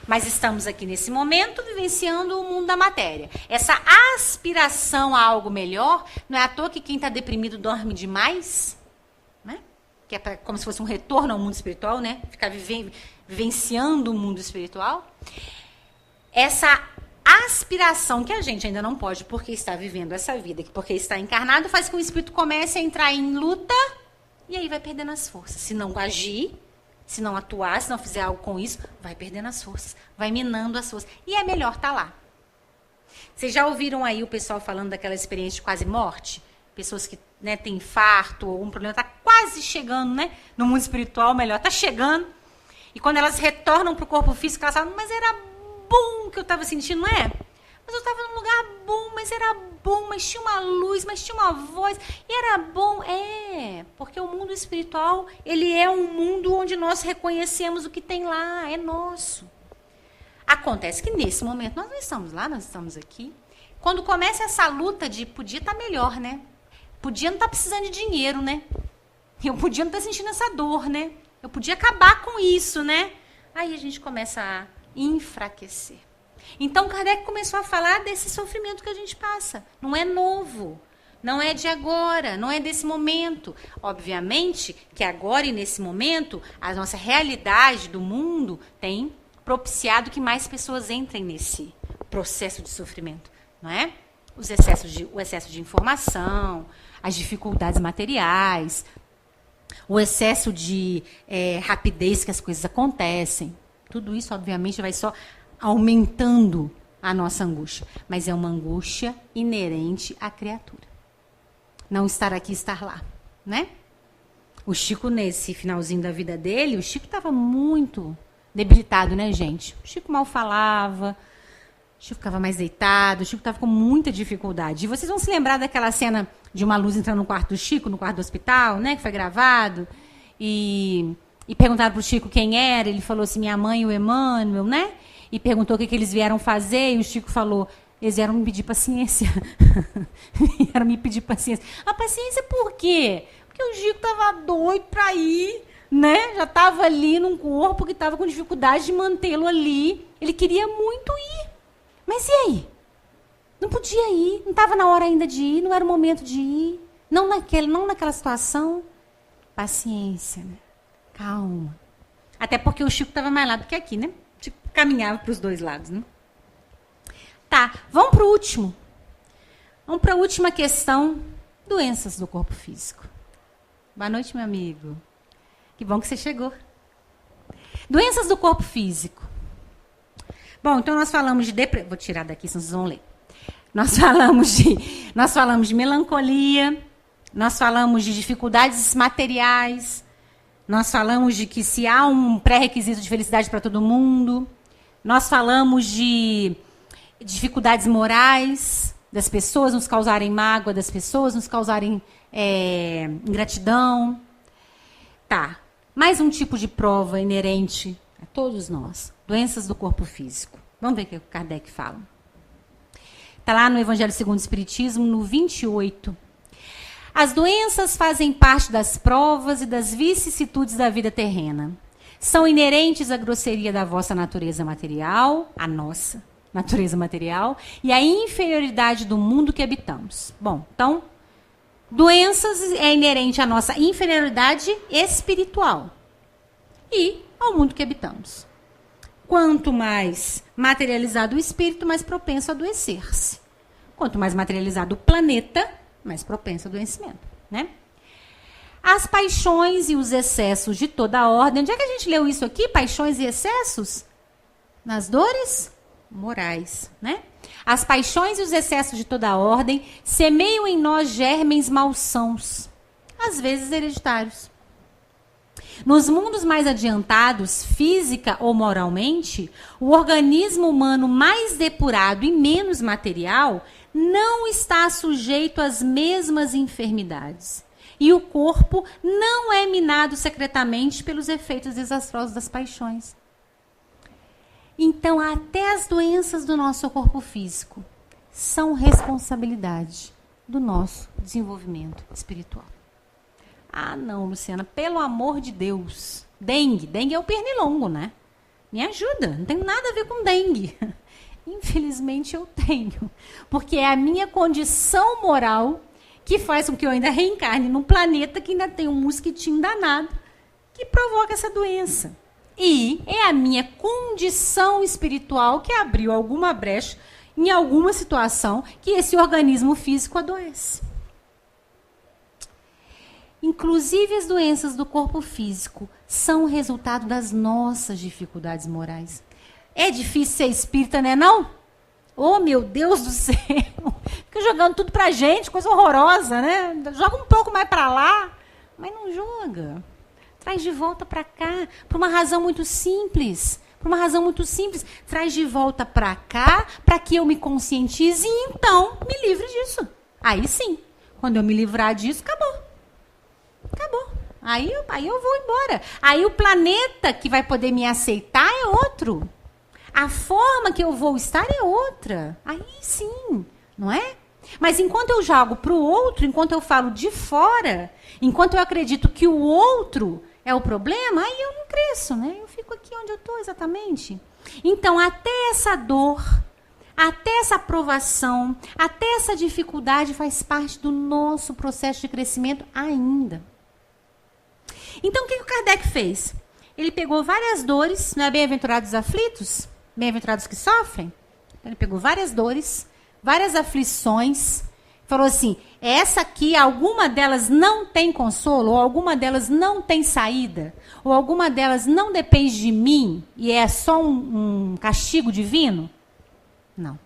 Mas estamos aqui nesse momento vivenciando o mundo da matéria. Essa aspiração a algo melhor, não é à toa que quem está deprimido dorme demais, né? Que é como se fosse um retorno ao mundo espiritual, né? Ficar vivenciando o mundo espiritual. Essa aspiração que a gente ainda não pode, porque está vivendo essa vida, porque está encarnado, faz com que o espírito comece a entrar em luta e aí vai perdendo as forças. Se não agir, se não atuar, se não fizer algo com isso, vai perdendo as forças, vai minando as forças. E é melhor estar lá. Vocês já ouviram aí o pessoal falando daquela experiência de quase morte? Pessoas que, né, têm infarto ou um problema, está quase chegando, né? No mundo espiritual, melhor, está chegando. E quando elas retornam para o corpo físico, elas falam, mas era bom o que eu estava sentindo, não é? Mas eu estava num lugar bom, mas era bom, mas tinha uma luz, mas tinha uma voz, e era bom. Porque o mundo espiritual, ele é um mundo onde nós reconhecemos o que tem lá, é nosso. Acontece que nesse momento nós não estamos lá, nós estamos aqui. Quando começa essa luta de podia estar melhor, né? Podia não estar precisando de dinheiro, né? Eu podia não estar sentindo essa dor, né? Eu podia acabar com isso, né? Aí a gente começa a enfraquecer. Então, Kardec começou a falar desse sofrimento que a gente passa. Não é novo, não é de agora, não é desse momento. Obviamente que agora e nesse momento, a nossa realidade do mundo tem propiciado que mais pessoas entrem nesse processo de sofrimento, não é? O excesso de informação, as dificuldades materiais, o excesso de rapidez que as coisas acontecem. Tudo isso, obviamente, vai só aumentando a nossa angústia. Mas é uma angústia inerente à criatura. Não estar aqui, estar lá, né? O Chico, nesse finalzinho da vida dele, o Chico estava muito debilitado, né, gente? O Chico mal falava, o Chico ficava mais deitado, o Chico estava com muita dificuldade. E vocês vão se lembrar daquela cena de uma luz entrando no quarto do Chico, no quarto do hospital, né, que foi gravado, e perguntaram para o Chico quem era, ele falou assim, minha mãe e o Emmanuel, né? E perguntou o que eles vieram fazer, e o Chico falou, eles vieram me pedir paciência. Vieram me pedir paciência. A paciência por quê? Porque o Chico estava doido para ir, né? Já estava ali num corpo que estava com dificuldade de mantê-lo ali. Ele queria muito ir. Mas e aí? Não podia ir, não estava na hora ainda de ir, não era o momento de ir. Não naquela situação. Paciência, né? Calma. Até porque o Chico estava mais lá do que aqui, né? O Chico caminhava para os dois lados, né? Tá, vamos para o último. Vamos para a última questão. Doenças do corpo físico. Boa noite, meu amigo. Que bom que você chegou. Doenças do corpo físico. Bom, então nós falamos de depressão. Vou tirar daqui, senão vocês vão ler. Nós falamos de melancolia. Nós falamos de dificuldades materiais. Nós falamos de que se há um pré-requisito de felicidade para todo mundo. Nós falamos de dificuldades morais das pessoas nos causarem mágoa, das pessoas nos causarem ingratidão. Tá. Mais um tipo de prova inerente a todos nós. Doenças do corpo físico. Vamos ver o que o Kardec fala. Está lá no Evangelho segundo o Espiritismo, no 28. As doenças fazem parte das provas e das vicissitudes da vida terrena. São inerentes à grosseria da vossa natureza material, a nossa natureza material, e à inferioridade do mundo que habitamos. Bom, então, doenças é inerente à nossa inferioridade espiritual e ao mundo que habitamos. Quanto mais materializado o espírito, mais propenso a adoecer-se. Quanto mais materializado o planeta, mais propenso a adoecimento, né? As paixões e os excessos de toda a ordem. Onde é que a gente leu isso aqui? Paixões e excessos? Nas dores morais, né? As paixões e os excessos de toda a ordem semeiam em nós germens malsãos, às vezes hereditários. Nos mundos mais adiantados, física ou moralmente, o organismo humano mais depurado e menos material não está sujeito às mesmas enfermidades. E o corpo não é minado secretamente pelos efeitos desastrosos das paixões. Então, até as doenças do nosso corpo físico são responsabilidade do nosso desenvolvimento espiritual. Ah, não, Luciana, pelo amor de Deus. Dengue é o pernilongo, né? Me ajuda, não tem nada a ver com dengue. Infelizmente eu tenho, porque é a minha condição moral que faz com que eu ainda reencarne num planeta que ainda tem um mosquitinho danado que provoca essa doença. E é a minha condição espiritual que abriu alguma brecha em alguma situação que esse organismo físico adoece. Inclusive as doenças do corpo físico são resultado das nossas dificuldades morais. É difícil ser espírita, né, não? Oh, meu Deus do céu! Fica jogando tudo pra gente, coisa horrorosa, né? Joga um pouco mais pra lá, mas não joga. Traz de volta pra cá, por uma razão muito simples. Por uma razão muito simples. Traz de volta pra cá, para que eu me conscientize e então me livre disso. Aí sim, quando eu me livrar disso, acabou. Acabou. Aí eu vou embora. Aí o planeta que vai poder me aceitar é outro. A forma que eu vou estar é outra. Aí sim, não é? Mas enquanto eu jogo para o outro, enquanto eu falo de fora, enquanto eu acredito que o outro é o problema, aí eu não cresço, né? Eu fico aqui onde eu estou exatamente. Então, até essa dor, até essa provação, até essa dificuldade faz parte do nosso processo de crescimento ainda. Então, o que o Kardec fez? Ele pegou várias dores, não é bem-aventurados os aflitos? Bem-aventurados que sofrem? Então, ele pegou várias dores, várias aflições, falou assim, essa aqui, alguma delas não tem consolo, ou alguma delas não tem saída, ou alguma delas não depende de mim, e é só um castigo divino? Não.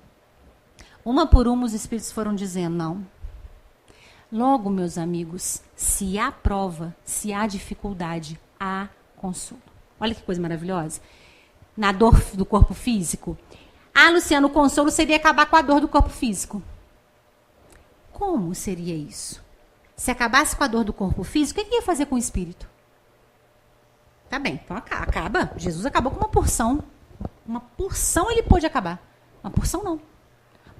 Uma por uma os espíritos foram dizendo, não. Logo, meus amigos, se há prova, se há dificuldade, há consolo. Olha que coisa maravilhosa. Na dor do corpo físico. Ah, Luciano, o consolo seria acabar com a dor do corpo físico. Como seria isso? Se acabasse com a dor do corpo físico, o que ia fazer com o espírito? Tá bem, então acaba. Jesus acabou com uma porção. Uma porção ele pôde acabar. Uma porção não.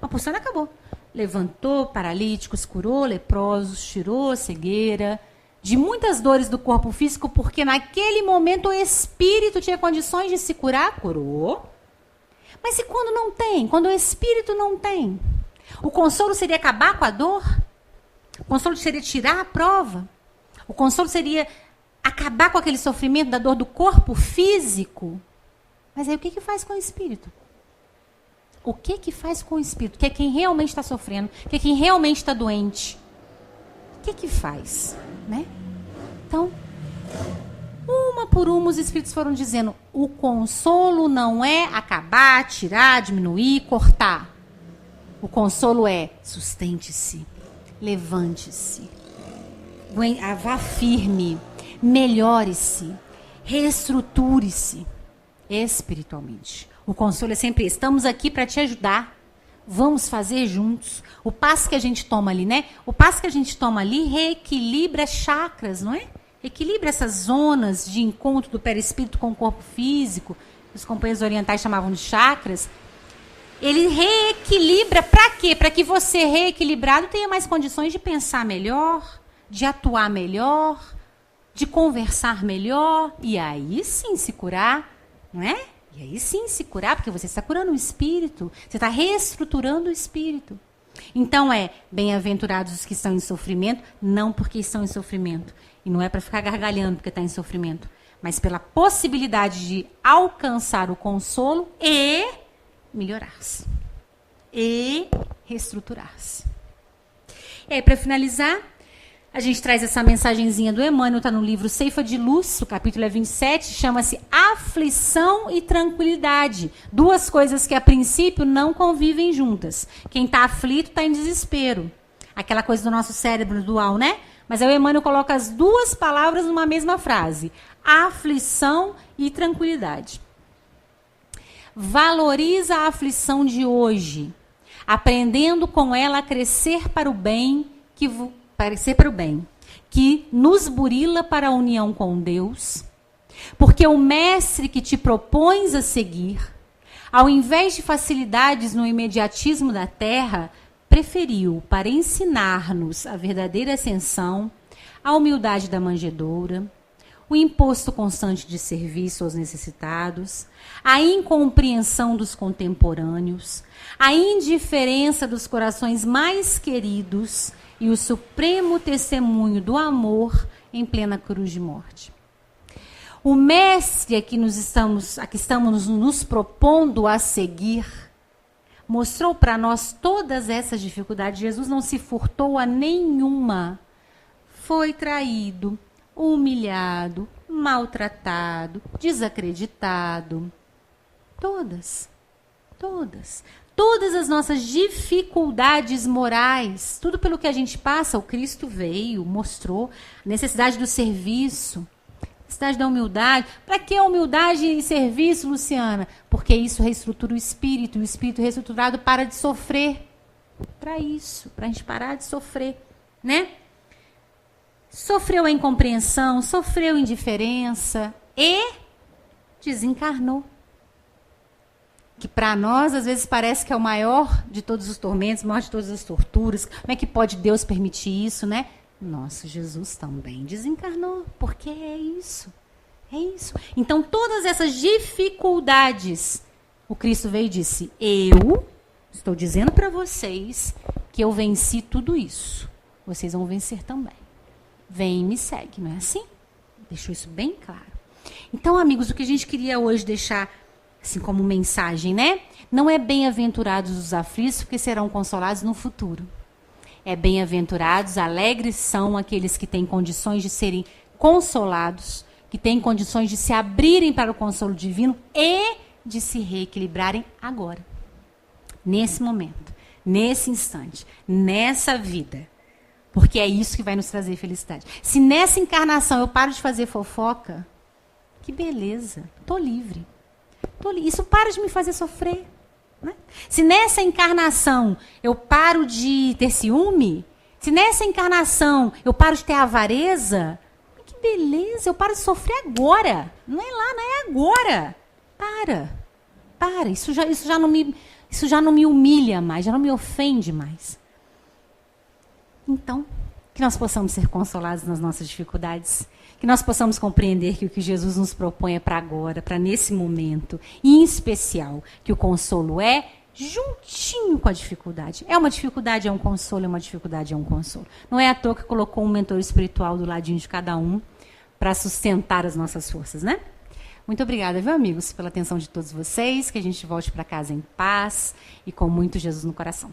Uma porção ele acabou. Levantou paralíticos, curou leprosos, tirou a cegueira, de muitas dores do corpo físico, porque naquele momento o espírito tinha condições de se curar, curou. Mas e quando não tem? Quando o espírito não tem? O consolo seria acabar com a dor? O consolo seria tirar a prova? O consolo seria acabar com aquele sofrimento da dor do corpo físico? Mas aí o que faz com o espírito? O que faz com o espírito? Que é quem realmente está sofrendo, que é quem realmente está doente. O que faz? Né? Então, uma por uma os espíritos foram dizendo, o consolo não é acabar, tirar, diminuir, cortar. O consolo é sustente-se, levante-se, vá firme, melhore-se, reestruture-se espiritualmente. O consolo é sempre esse. Estamos aqui para te ajudar. Vamos fazer juntos. O passo que a gente toma ali, né? O passo que a gente toma ali reequilibra chakras, não é? Equilibra essas zonas de encontro do perispírito com o corpo físico. Os companheiros orientais chamavam de chakras. Ele reequilibra para quê? Para que você, reequilibrado, tenha mais condições de pensar melhor, de atuar melhor, de conversar melhor. E aí sim se curar, não é? E aí sim se curar, porque você está curando o espírito, você está reestruturando o espírito. Então bem-aventurados os que estão em sofrimento, não porque estão em sofrimento. E não é para ficar gargalhando porque está em sofrimento, mas pela possibilidade de alcançar o consolo e melhorar-se. E reestruturar-se. E aí, para finalizar, a gente traz essa mensagenzinha do Emmanuel, está no livro Ceifa de Luz, o capítulo é 27, chama-se Aflição e Tranquilidade. Duas coisas que, a princípio, não convivem juntas. Quem está aflito está em desespero. Aquela coisa do nosso cérebro dual, né? Mas aí o Emmanuel coloca as duas palavras numa mesma frase. Aflição e tranquilidade. Valoriza a aflição de hoje, aprendendo com ela a crescer para o bem que nos burila para a união com Deus, porque o mestre que te propões a seguir, ao invés de facilidades no imediatismo da terra, preferiu para ensinar-nos a verdadeira ascensão, a humildade da manjedoura, o imposto constante de serviço aos necessitados, a incompreensão dos contemporâneos, a indiferença dos corações mais queridos e o supremo testemunho do amor em plena cruz de morte. O mestre a que estamos nos propondo a seguir mostrou para nós todas essas dificuldades. Jesus não se furtou a nenhuma. Foi traído, humilhado, maltratado, desacreditado. Todas. Todas as nossas dificuldades morais, tudo pelo que a gente passa, o Cristo veio, mostrou a necessidade do serviço, a necessidade da humildade. Para que humildade e serviço, Luciana? Porque isso reestrutura o espírito, e o espírito reestruturado para de sofrer. Para isso, para a gente parar de sofrer, né? Sofreu a incompreensão, sofreu indiferença e desencarnou. Que para nós, às vezes, parece que é o maior de todos os tormentos, o maior de todas as torturas. Como é que pode Deus permitir isso, né? Nosso Jesus também desencarnou, porque é isso. É isso. Então, todas essas dificuldades O Cristo veio e disse: eu estou dizendo para vocês que eu venci tudo isso. Vocês vão vencer também. Vem e me segue, não é assim? Deixou isso bem claro. Então, amigos, o que a gente queria hoje deixar assim como mensagem, né? Não é bem-aventurados os aflitos, porque serão consolados no futuro. É bem-aventurados, alegres são aqueles que têm condições de serem consolados, que têm condições de se abrirem para o consolo divino e de se reequilibrarem agora. Nesse momento, nesse instante, nessa vida. Porque é isso que vai nos trazer felicidade. Se nessa encarnação eu paro de fazer fofoca, que beleza, estou livre. Isso para de me fazer sofrer. Né? Se nessa encarnação eu paro de ter ciúme, se nessa encarnação eu paro de ter avareza, que beleza, eu paro de sofrer agora. Não é lá, não é agora. Para. Isso já não me humilha mais, já não me ofende mais. Então, que nós possamos ser consolados nas nossas dificuldades, que nós possamos compreender que o que Jesus nos propõe é para agora, para nesse momento, e em especial, que o consolo é juntinho com a dificuldade. É uma dificuldade, é um consolo, é uma dificuldade, é um consolo. Não é à toa que colocou um mentor espiritual do ladinho de cada um para sustentar as nossas forças, né? Muito obrigada, viu, amigos, pela atenção de todos vocês, que a gente volte para casa em paz e com muito Jesus no coração.